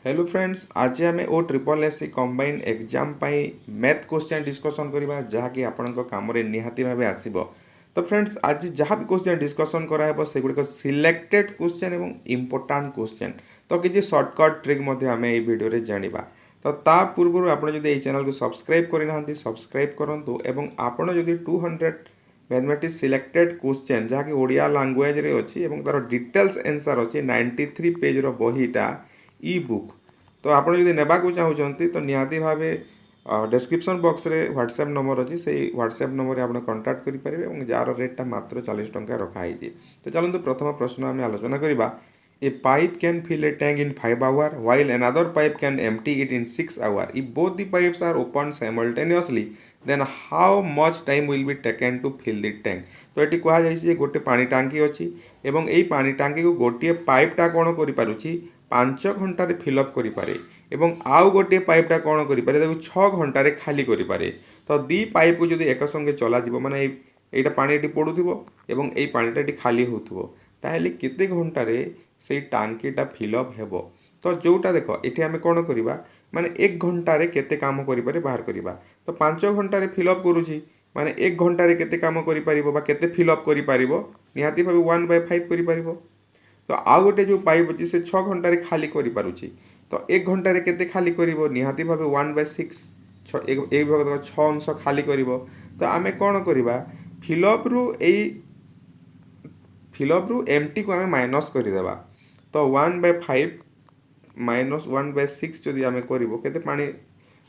Hello friends, आज आम O triple SC combined exam math question discussion करवा जहाँकि आपण कम निहाती भाव आसब। तो फ्रेंड्स, आज जहाँ भी क्वेश्चन डिस्कसन कराब से गुड़िक सिलेक्टेड क्वेश्चन और इम्पोर्टाट क्वेश्चन। तो किसी सर्टकट ट्रिक आम ये भिडियो जाना। तो ता पूर्व आप चैनल को सब्सक्राइब करना सब्सक्राइब करूँ और आपड़ जदि 200 मैथमेटिक्स सिलेक्टेड क्वेश्चन जहाँकि ओडिया लैंग्वेज रे अच्छी तार डिटेल्स आंसर अच्छी 93 पेज बहीटा ई बुक। तो आपड़ जब नेबाक चाहते तो निहाती भाव डिस्क्रिप्शन बॉक्स रे व्हाट्सएप नंबर अच्छी से व्हाट्सएप नंबर आप कांटेक्ट करेंगे और जार रेटा मात्र 40 टंका रखाई। तो चलते प्रथम प्रश्न आम आलोचना करवा। A pipe can fill a tank in 5 hours while another pipe can empty it in 6 hours. If both the pipes are opened simultaneously, then how much time will be taken to fill the tank? तो ये कहुई गोटे पानी टांकी अच्छी एवं यही पानी टांकी को गोटे पाइपटा कौन कर 5 घंटे फिलअप करें एवं आउ गोटे पाइपटा कौन करें 6 घंटे खाली करें। तो दी पाइप को जब एक संगे चल माने यहाँ पानी पड़ू एवं यही पानीटा खाली हो ताहले केते घंटारे से टांकीटा फिलअप हेबो। तो जोटा देख ये आम कौन करवा माने 1 घंटे केते काम करें बाहर करवा। तो 5 घंटे फिलअप करुँची माने 1 घंटे केते काम केते फिलअप कर निहाती भाव 1/5 कर। तो आउ गोटे जो पाइप अच्छी से 6 घंटे खाली करुँची। तो 1 घंटे केते खाली कर निहाती भाव 1/6 एक भाग 6 अंश खाली कर। तो आम कौन करवा फिलअप रु एमटी को आम माइनस करदेवा। तो 1/5 माइनस 1/6 जदि आम करते पानी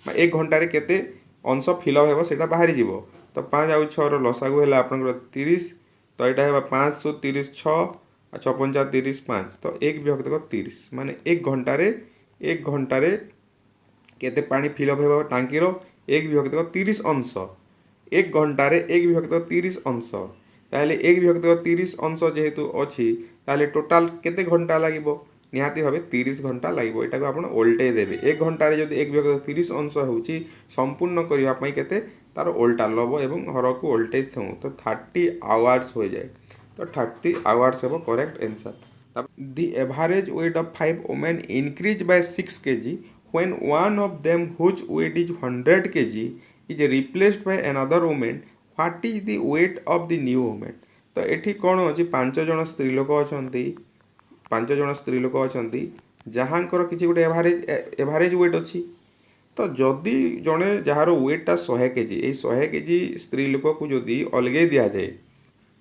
1 घंटे केते अंश फिलअप हो से बाहरी जीव। तो 5 आउ 6 लसागु है आप 30। तो यहाँ है 5 × 30 6 6 5 30 5। तो 1 विभक्त 30 माने 1 घंटे केते पानी फिलअप हो टांकीर 1 विभक्त 30 अंश। 1 घंटे 1 विभक्त 30 अंश ताहले 1 विभक्त 30 अंश जेहेतु अच्छी ताहले टोटाल केते घंटा लगे निहाती भाव 30 घंटा लगे। यहाँ को आप ओल्टे देवे 1 घंटे जब 1 विभक्त 30 अंश हो संपूर्ण करने केते तार ओल्टा लब और हर को ओल्टे थूँ। तो 30 आवर्स हो जाए। तो 30 आवर्स है correct answer. The average weight of 5 women increased by 6 kg when one of them whose weight is 100 kg is replaced by another woman. What is the weight of the new woman? तो ये कौन अच्छी 5 जन स्त्री लोक अच्छा 5 जन स्त्री लोक अच्छा जहाँकर किसी गोटे एभारेज वेट अच्छी। तो जदि जड़े जार वेटा 100 kg ये 100 kg स्त्री लोक को जदि अलगे दि जाए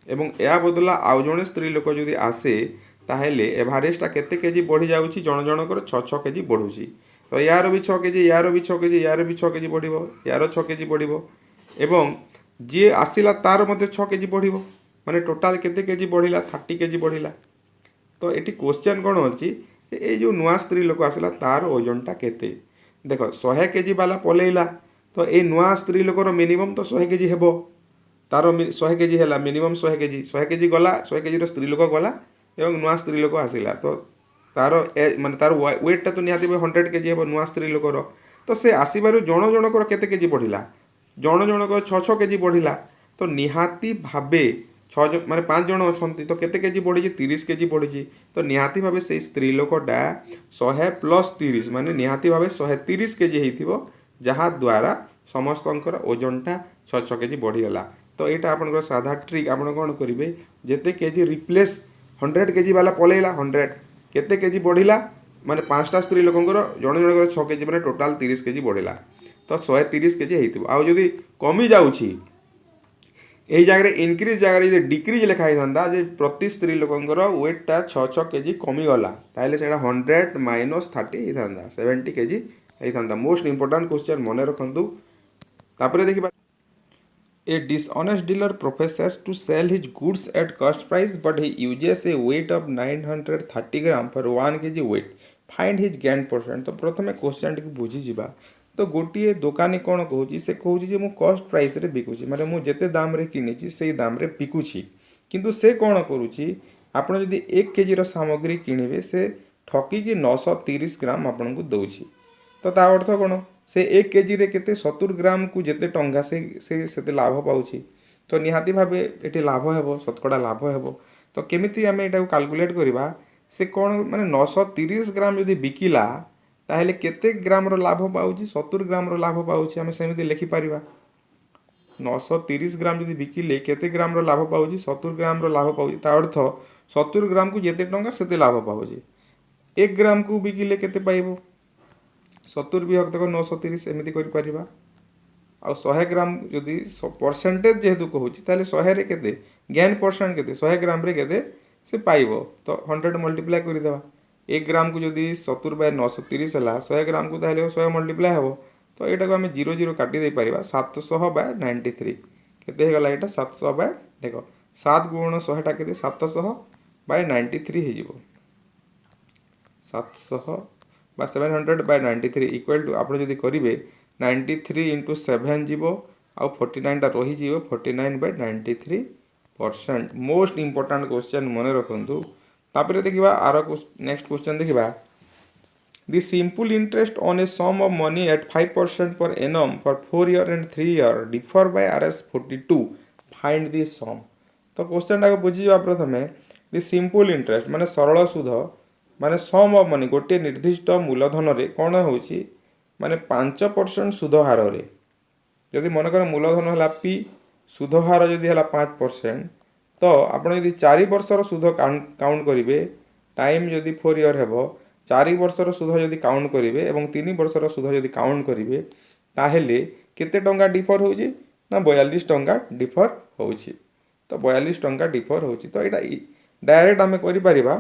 एवं या बदला आउ जड़े स्त्री लोक जदि आसे ताहले एभारेजटा केते केजी बढ़ी जाउची जन जनकर 6 केजी बढ़ुची। तो यार भी 6 केजी यार भी 6 केजी यार भी 6 केजी बढ़िबो यार 6 केजी बढ़िबो एवं जी आसिला तार मते 6 केजी बढ़िबो माने टोटाल केते केजी बढ़िला 30 केजी बढ़िला। तो ये क्वेश्चन कौन अच्छी ये जो नुआ स्त्री लोक आसला तार ओजनटा केते देख 100 केजी वाला पलैला। तो ये नुआ स्त्री लोकर मिनिमम तो 100 केजी हेबो तार 100 केजी है मिनिमम 100 केजी गला 100 केजी स्त्री लोक गला एवं नुआ स्त्री लोक आसला। तो तार माने तार वेटटा तो निहाती 100 केजी हे नुआ स्त्री लोकर। तो से आसबार जन जनकर केते केजी बढ़िला जन जनकर 6 केजी बढ़िला। तो निहाती भावे 6 माने 5 जन अच्छा तो केते केजी बढ़ी 30 केजी बढ़ी। तो निहाती भावे से स्त्री लोकटा 100 + 30 माने निहाती भावे 130 केजी हो जहाँ द्वारा समस्तंकर ओजनटा 6 केजी बढ़ीगला। तो यहाँ आप साधा ट्रिक आप कौन करेंगे जिते केजी रिप्लेस 100 केजी वाला पलैला 100 केते केजी बढ़िला माने 5टा स्त्री लोकंकर जन जनकर 6 केजी माने टोटाल 30 केजी बढ़िला। तो 130 केजी होइतिबो। आउ जदि कमी जाउछि यही जगह इनक्रिज जगह डिक्रिज लिखाई था जे प्रति स्त्री लोकंकर वेटटा 6 केजी कमीगला ताहले सेटा 100 - 30 होता 70 केजी होता। मोस्ट इंपोर्टेंट क्वेश्चन मन रखु। तापर देखिबा A dishonest dealer professes to sell his goods at cost price but he uses a weight of 930 gram for 1 kg weight. Find his gain percent. तो प्रथमे क्वेश्चन टी बुझी जिबा। तो गोटे दोकानी कौन कहूँ से कहूँ मु कस्ट प्राइस रे बिकुची माने मु जेते दाम रे किनिची से दाम रे बिकुची किंतु से कौन करुची आपण जदि 1 केजी सामग्री किणवे से ठकिकी 930 ग्राम आपन को दउची। तो ता अर्थ कौन से 1 केजी रे केते 70 ग्राम को जेते टंका से लाभ पाउची। तो निहाती भावे ये लाभ हेबो शतकड़ा लाभ हेबो। तो केमिति आमे एटा कैलकुलेट करबा से कौन माने 930 ग्राम यदि बिकिला ताहेले केते ग्राम रो लाभ पाउची 70 ग्राम रो लाभ पाउची आमे सेमिति लिखि परिबा 930 ग्राम जदि बिकिले केते ग्राम रो लाभ पाउची 70 ग्राम रो लाभ पाउची ता अर्थ 70 ग्राम को जेते टंका सेते लाभ पाउची 1 ग्राम को बिकिले केते पाइबो 70 विभक्त 930 एमिति करि परिबा आ 100 ग्राम जदि परसेंटेज जेहेतु कहूची ताले 100 रे केते गेन परसेंट केते 100 ग्राम रे केते से पाइबो तो 100 मल्टीप्लाई करि देबा 1 ग्राम को जदि 70 बाय 930 हला 100 ग्राम को ताले 100 मल्टीप्लाई हबो तो एटा को आमे 0 काटी दे परिबा 700 बाय 93 केते हे गला एटा 700 बाय देखो 7 गुण 100 टा केते 700 बाय 93 हे जिवो 700 बा 700 बाय 93 इक्वल टू आपण जदि करिवे 93 into 7 जीवो आ 49 टा रही जीवो 49 बाय 93%। मोस्ट इंपोर्टेंट क्वेश्चन मने रखंतु तापरे देखिबा आरो नेक्स्ट क्वेश्चन देखिबा The simple interest on a sum of money at 5% per annum for 4 year and 3 year differ by Rs 42 find the sum। तो क्वेश्चन टा को बुझिबा प्रथमे the simple interest माने सरल सुध माने सम ऑफ मनी गोटे निर्दिष्ट मूलधन रे कोन होउची माने 5% सुध हार रे यदि मन कर मूलधन हला p सुध हार यदि हला 5% तो आपण यदि 4 वर्षर सुध काउंट करिवे टाइम यदि 4 ईयर हेबो 4 वर्षर सुध यदि काउंट करिवे एवं 3 वर्षर सुध यदि काउंट करिवे ताहेले केते टंका डिफर होउची ना 42 टंका डिफर होउची तो 42 टंका डिफर होउची तो एटा डायरेक्ट हमें करि परिबा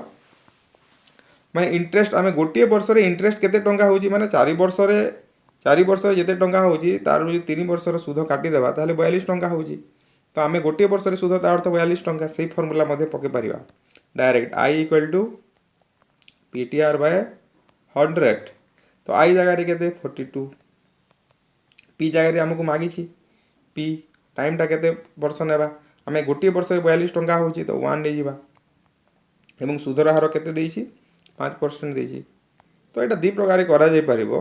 माने इंटरेस्ट आमे गोटे वर्ष रे इंटरेस्ट केते टंका होउची माने 4 वर्ष रे जेते टंका होउची तार जे 3 वर्ष रो सुध काटी देबा ताले 42 टंका होउची तो आमे गोटे वर्ष रे सुध ता अर्थ 42 टंका सेही फार्मूला मध्ये पके परिबा direct i equal to ptr by 100 तो i जगह रे केते 42 p जगह रे हमकु मागी छी p टाइम टा केते वर्ष नेबा आमे गोटे वर्ष रे 42 टंका होउची तो 1 ले जीबा एवं सुधर हार केते देइछि 5% देइछि तो एटा दी प्रकार करा जाय परिबो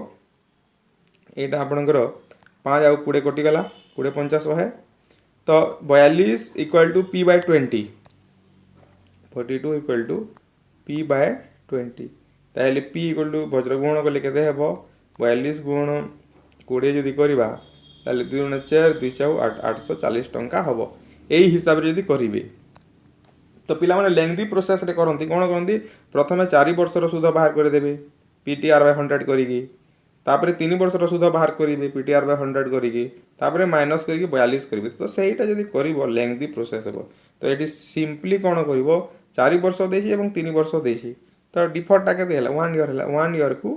एटा आपनकर 5 आउ 20 कोटी गला 20 50 है तो 42 equal to p by 20 42 equal to p by 20 ताले p इक्वल टू वज्र गुण कले केते हेबो 42 गुण 20 जदि करबा ताले 2 गुण 4 2 4 8 840 टंका हबो एही हिसाब रे जदि करिवे तो पिला माने लेंथी प्रोसेस रे करंती कोन करंती प्रथमे 4 वर्ष रो सुध बाहर कर देबे ptr बाय 100 करिगी तापरे 3 वर्ष रो सुध बाहर करिवे ptr बाय 100 करिगी तापरे माइनस करिगी 42 करिवे तो सेहीटा जदि करिवो लेंथी प्रोसेस हेबो तो एटी सिंपली कोन करिवो 4 वर्ष देछि एवं 3 वर्ष देछि तो डिफर टा केते हला 1 ईयर हला 1 ईयर को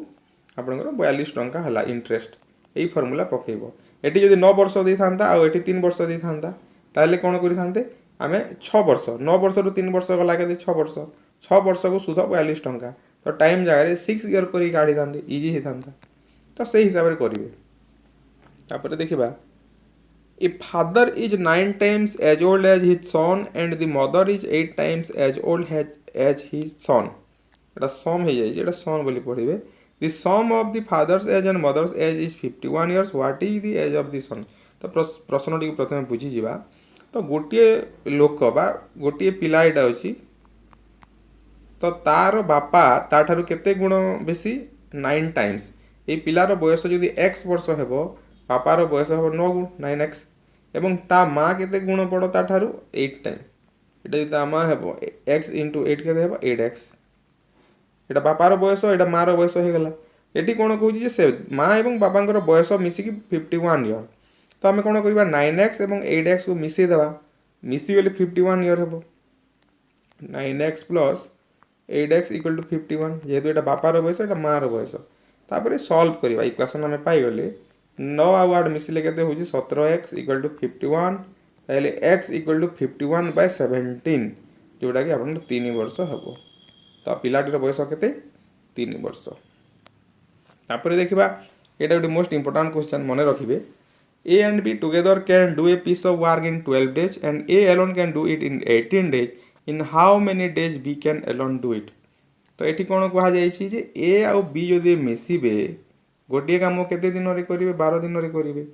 आपनकर 42 टंका हला इंटरेस्ट एही फार्मूला पकेइबो एटी जदि 9 वर्ष देइ थांता आ एटी 3 वर्ष देइ थांता ताले कोन करि थांते आमे 6 वर्ष 9 वर्ष रु 3 वर्ष गला के 6 वर्ष को सुध 42 टंका तो टाइम जगह रे 6 ईयर करी काढी थांते इजी हे थांता तो सही हिसाब रे करिवे तापर देखिबा a father is 9 times as old as his son and the mother is 8 times as old as his son एटा सम हे जाय एटा सन बोली पढिबे the sum of the father's age and mother's age is 51 years what is the age of the son तो प्रश्नटी प्रथमे बुझी जिबा तो गोटे लोक बा गोटे पिला एटा अछि तो तार बापा ता ठारू केते गुण बेसी 9 टाइम्स ए पिलार बयस जदि x वर्ष हेबो पापार बयस हेबो 9 गुण 9x एवं ता मां केते गुण पड़ो ता ठारू 8 टाइम एटा जदि ता मां हेबो x * 8 केते हेबो 8x एटा बापार बयस एटा मार बयस हे गेला एटी कोन कहूची जे से मां एवं बापांकर बयस मिसी की 51 ईयर तो आमे कोन करबा 9x एवं 8x को मिसे देबा मिसी गेले 51 ईयर हेबो 9x + 8x = 51 जेहेतु एटा बापार बयस एटा मार बयस तापरे सॉल्व करबा इक्वेशन हमें पाई गले 9 आ 8 मिसिले केते होची 17x = 51 ताले x = 51/17 जोडा कि आपन 3 वर्ष हेबो तो पिलाटीर बयस केते 3 वर्ष तापरे देखिबा एटा गोटे मोस्ट इंपोर्टेंट क्वेश्चन मने रखिबे A and B together can do a piece of work in 12 days and A alone can do it in 18 days. In how many days B can alone do it? तो एठी कोन कहा जाय छी जे A uh B जदि मिसिबे गोटे काम केते दिन रे करिवे 12 दिन रे करिवे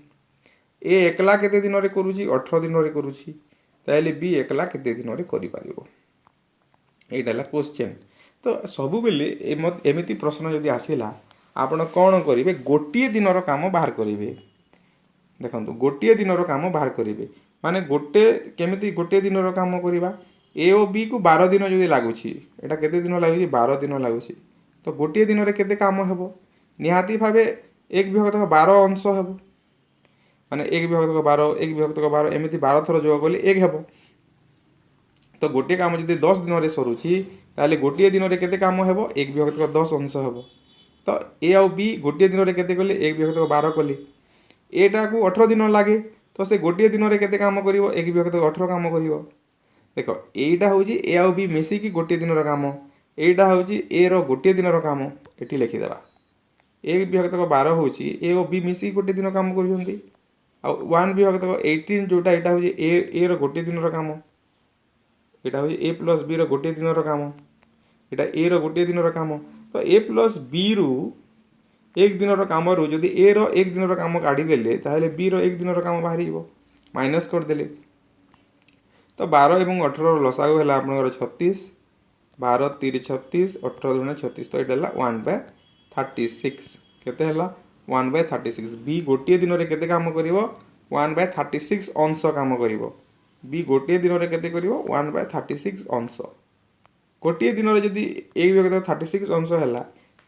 A एकला केते दिन रे करूची 18 दिन रे करूची ताले B एकला केते दिन रे करि पारिबो एटाला क्वेश्चन तो सब बेले एमिति प्रश्न जदि आसीला आपण कौन करेंगे गोटे दिन काम बाहर करेंगे देखो गोटे दिन काम बाहर करेंगे माने गोटे दिन काम करवा ए और बी को 12 दिन जो लगुच एटा केते दिन लगुच 12 दिन लगुच तो गोटे दिन में केते काम हेबो निहाती भाव 1/12 अंश हेबो माने 1/12 1/12 एमती 12 थर जोग कले 1 हेबो तो गोटे काम जब 10 दिन में सरुची ताले गोटे दिन में केते काम हेबो 1/10 अंश हेबो तो ए आउ बी गोटे दिन में केते कले 1/12 कले एटा को 18 दिन लगे तो से गोटे दिन में केते काम करिवो 1/18 काम करिवो देखो एटा हूँ ए आउ बी मिसिकी गोटे दिन काम एटा हूँ ए रो गोटे दिन काम ये लिखिदेवा 1/12 हूँ ए और बी मिसिकी गोटे दिन काम कर 1/18 जोटा यहाँ हूँ ए रो गोटे दिन काम यहाँ हूँ ए प्लस बी रो गोटे दिन काम यहाँ ए रो गोटे दिन काम तो ए प्लस बी रु एक दिन काम रू जदि ए रो एक दिन काम काढ़ीदे ताहले बी रो एक दिन काम बाहर माइनस करदे तो 12 एवं 18 लसागु है आप 36 12 3 36 18 2 36 तो ये 1/36 केते है 1/36 बी गोटे दिन में केते काम कर 1/36 अंश काम कर बी गोटे दिन में केते कर 1/36 अंश गोटे दिन में जदि 1/36 अंश है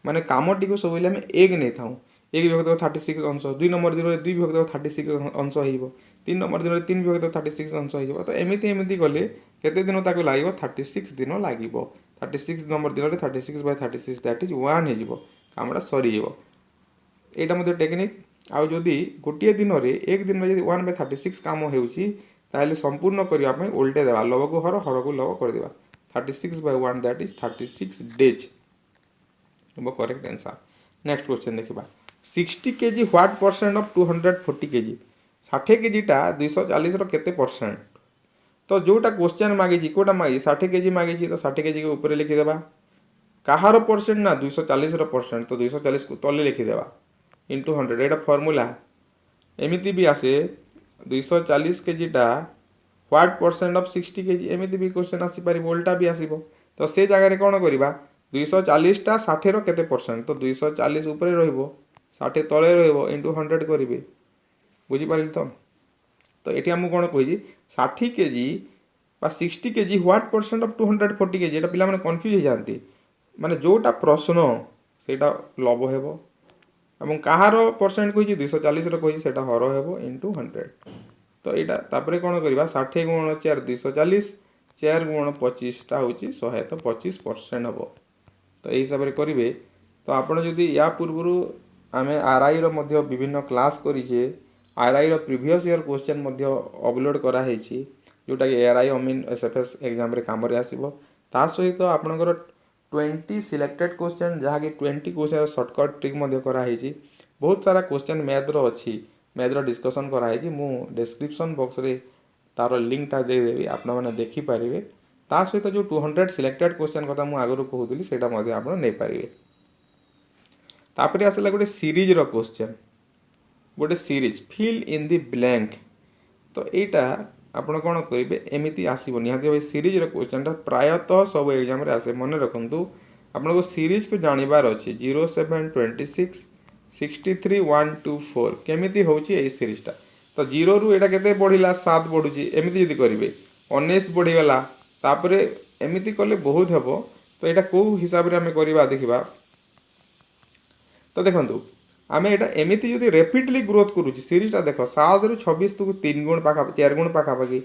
माने काम टी को सब आम 1 नहीं था 1/36 अंश 2 नंबर दिन में 2/36 अंश हो 3 नंबर दिन में 3/36 अंश हो तो एमती एमती गले केते दिन ताको लागिवो 36 दिन लागिवो 36 नंबर दिन में 36/36 दैट इज 1 हो कामटा सरी एटा मध्य टेक्निक आउ जदि गोटे दिन में एक दिन में जब 1/36 काम होउची ताहले संपूर्ण करने उल्टे देवा लव को हर को लव करदेवा 36/1 that is 36 days correct answer next question देखा 60 kg what percent of 240 kg 60 kgटा 240 केते परसेंट तो जोटा क्वेश्चन मागी कोटा मागी 60 kg मागी तो 60 kg के ऊपर लिखिदेवा कहार परसेंट ना 240 परसेंट तो 240 को तले लिखिदेवा इंटू 100 एटा फॉर्मूला एमती भी आसे 240 kgटा व्हाट परसेंट ऑफ 60 kg एमती भी क्वेश्चन आसीपार उल्टा भी आसीबो तो से जगह कौन करवा 240टा 60 रो केते परसेंट तो 240 ऊपर रहिबो 60 तले रहिबो इंटू 100 करिवे बुझी पारिल तो ये आमको कौन कही 60 kg बा 60 kg what percent of 240 kg एटा पिला माने कंफ्यूज हो जाती माने जोटा प्रश्न सेटा लव हेबो एवं कहार परसेंट कही 240 रो कही सेटा हर हेबो इंटू 100 तो यहाँ तापर कौन करवा 60 गुण 4 240 4 गुण 25 टा हूँ 100 तो 25% हम तो यही हिसाब से करेंगे तो आपड़ जदि या पूर्व आम आरआई रो विभिन्न क्लास करें आरआई रो प्रीवियस ईयर क्वेश्चन अपलोड कराई जोटा कि एआरआई अमीन एसएफएस एग्जाम रे काम रे आसीबो ता सहित आपनकर 20 सिलेक्टेड क्वेश्चन जहाँकि 20 क्वेश्चन शॉर्टकट ट्रिक कराई बहुत सारा क्वेश्चन मैथ रो अच्छी मैथ रो डिस्कशन कराई मु डिस्क्रिप्शन बॉक्स रे तार लिंकटा देदेवी आपण मैंने देखिपारे ता सहित जो 200 सिलेक्टेड क्वेश्चन कथा मुझे आगुरी कहूली से आप नहीं पारे तापर आसला गोटे सीरीज रो क्वेश्चन गोटे series fill in the blank तो यहाँ आपड़ कौन करेंगे एमती आसो निहती भाई सीरीज रो क्वेश्चन प्रायतः सब एग्जाम रे आसे मन रखु आपको सीरीज को जानवर अच्छे 0726 63 124 केमी हूँ ये सीरीजटा तो 0 रु एटा केते बढ़िला 7 बढ़ुची एमती जदि करेंगे 19 बढ़ीगला तापर एमती कले बहुत हेबो तो यहाँ कौ हिसाब से आम करवा देखा तो देखो आम यहाँ एमती जदि रेपिडली ग्रोथ करुच्ची सीरीजटा देख 7 रु 26 तुक 3 गुण पाखा 4 गुण पाखापाखि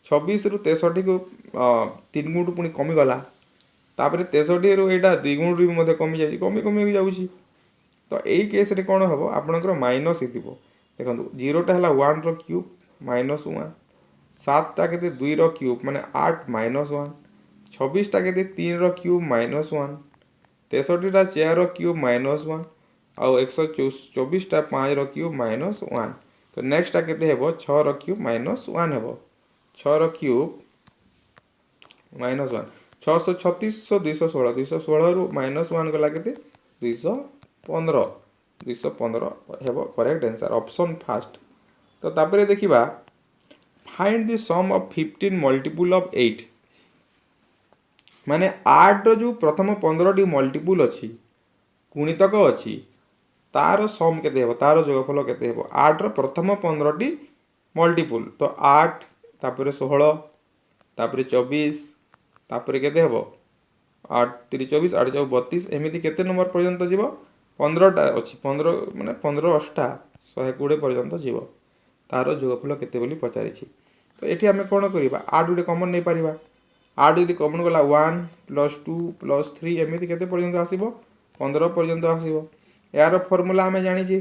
26 रु 63 को 3 गुण पुणी कमिगला तापर 63 रु यहाँ 2 गुण रु कमी जाए कमी जाऊँगी तो यही केस रे कौन हम आपंकर माइनस हो देखो 0टा है 1 रो क्यूब -1 7टा के 2 रो क्यूब माने 8 -1 26टा के 3 रो क्यूब -1 63टा 4 रो क्यूब -1 आउ 124टा 5 रो क्यूब -1 तो नेक्स्टा केते हेबो 6 रो क्यूब -1 हेबो 6 रो क्यूब -1 636 216 216 रु -1 गला केते 215 हेबो करेक्ट आंसर ऑप्शन फर्स्ट तो तापर देखिबा find the sum of 15 multiple of 8 माने 8 रो जो प्रथम 15 टी मल्टीपल अछि गुणितक अछि तार सम केते हेबो तार जोगफल केते हेबो 8 रो प्रथम 15 टी मल्टीपुल तो 8 तापरे 16 तापरे 24 तापरे केते हेबो 8 3 24 8 4 32 एमिति केते नंबर पर्यंत जीव 15टा अछि 15 माने 15 अष्टा 120 पर्यंत जीव तार जोगफल केते बोली पचारिछि तो एठी आमे कोन करिबा 8 गुटे कॉमन नै परिबा 8 यदि कॉमन गला 1 + 2 + 3 एमिति केते पर्यंत आसीबो 15 पर्यंत आसीबो यार फार्मूला आमे जानिछि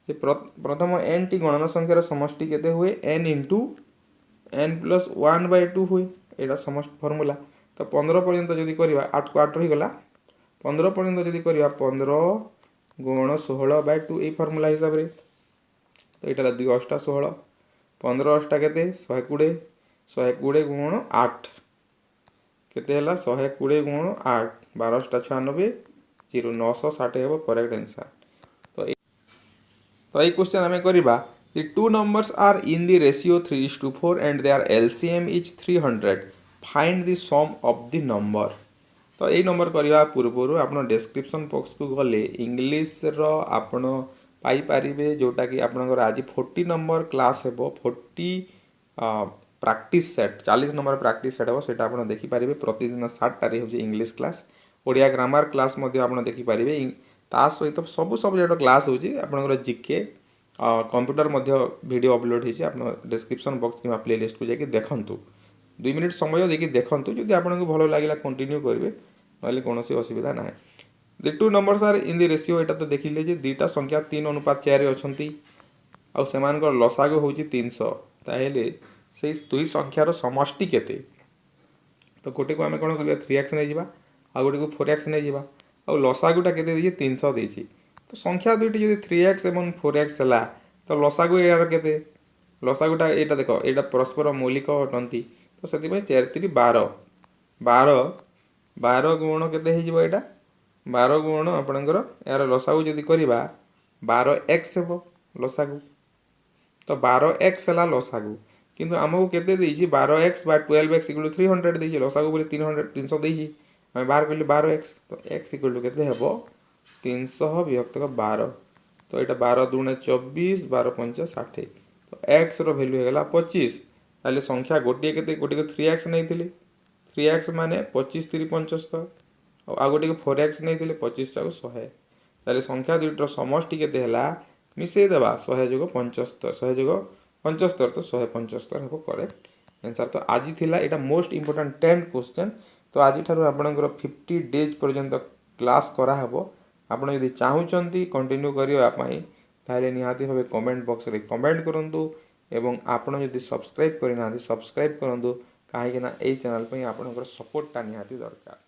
जे प्रथम n टी गणन संख्यार समष्टि केते हुए n * n + 1/2 हुए एटा समष्टि फार्मूला तो 15 पर्यंत जदि करिबा 8 को 8 रही गला 15 पर्यंत जदि करिबा 15 * 16/2 ए फार्मूला हिसाब रे तो एटा 2 अष्टा 16 15 अष्टा केते 120 120 * 8 केते हला 120 * 8 12 अष्टा 96 0 960 हेबो करेक्ट आंसर तो ये क्वेश्चन हमें करिबा the two numbers are in the ratio 3:4 and their LCM is 300 find the sum of the number तो ये नंबर करवा पूर्व आप डिस्क्रिप्शन बॉक्स को गले इंग्लिश रो आपण पाई पारिबे जोटा कि आपनकर आज 40 नंबर क्लास हेबो 40 practice set 40 number practice set हेबो सेटा आपण देखि पारिबे प्रतिदिन 7 टारे हो English class Odia grammar class मध्ये आपण देखि पारिबे ता सहित सब सब्जेक्ट क्लास होची आपनकर जीके कंप्यूटर मध्य वीडियो अपलोड होती आप डिस्क्रिप्शन बॉक्स कि प्लेलिस्ट को जाकि देखंतु 2 मिनिट समय देखि देखंतु जदि आपनको भलो लागिला कंटिन्यू करिवे नले कोनोसी असुविधा ना the two numbers are in the ratio एटा तो देखिले जे दुईटा संख्या 3:4 रे अछंती आ सेमानकर लसागु होची 300 ताहेले से दुई संख्यार समष्टि केते तो गोटे को आमे कोन करिया 3x नै जिबा आ गोटे को 4x नै जिबा आ लसागुटा केते देछि 300 देछि तो संख्या दुईटी जदि 3x एवं 4x हला तो लसागु यार केते लसागुटा एटा देखो एटा परस्पर मौलिक अटंती तो सेति भाई 4 3 12 12 12 गुण केते हे जिवो एटा 12 गुण आपनकर यार लसागु जदि करिबा 12x हेबो लसागु तो 12x हला लसागु किंतु हमहु केते देछि 12x / 12x = 300 देछि लसागु बोले 300 देछि हम बाहर कइले 12x तो x = केते हेबो 300 विभक्त 12 तो एटा 12 * 2 = 24 12 * 5 = 60 तो x रो वैल्यू हेगला 25 ताले संख्या गोटे केते गोटे को 3x नैथिले 3x माने 25 3 75 आ गोटे को 4x नैथिले 25 * 100 ताले संख्या दुईटर समष्टि केते हला मिसै देबा 100 + 75 100 + 75 तो 175 हेबो करेक्ट आंसर तो आज थिला एटा मोस्ट इंपोर्टेंट 10 क्वेश्चन तो आज ठारू आपनकर 50 डेज पर्यंत क्लास करा हबो आपण यदि चाहूचंती कंटिन्यू करिवा पई ताले निहाती भाबे कमेंट बॉक्स रे कमेंट करंतु एवं आपण यदि सब्सक्राइब करिना सब्सक्राइब करंतु काहे कि ना ए चैनल पई आपनकर सपोर्ट ता निहाती दरकार।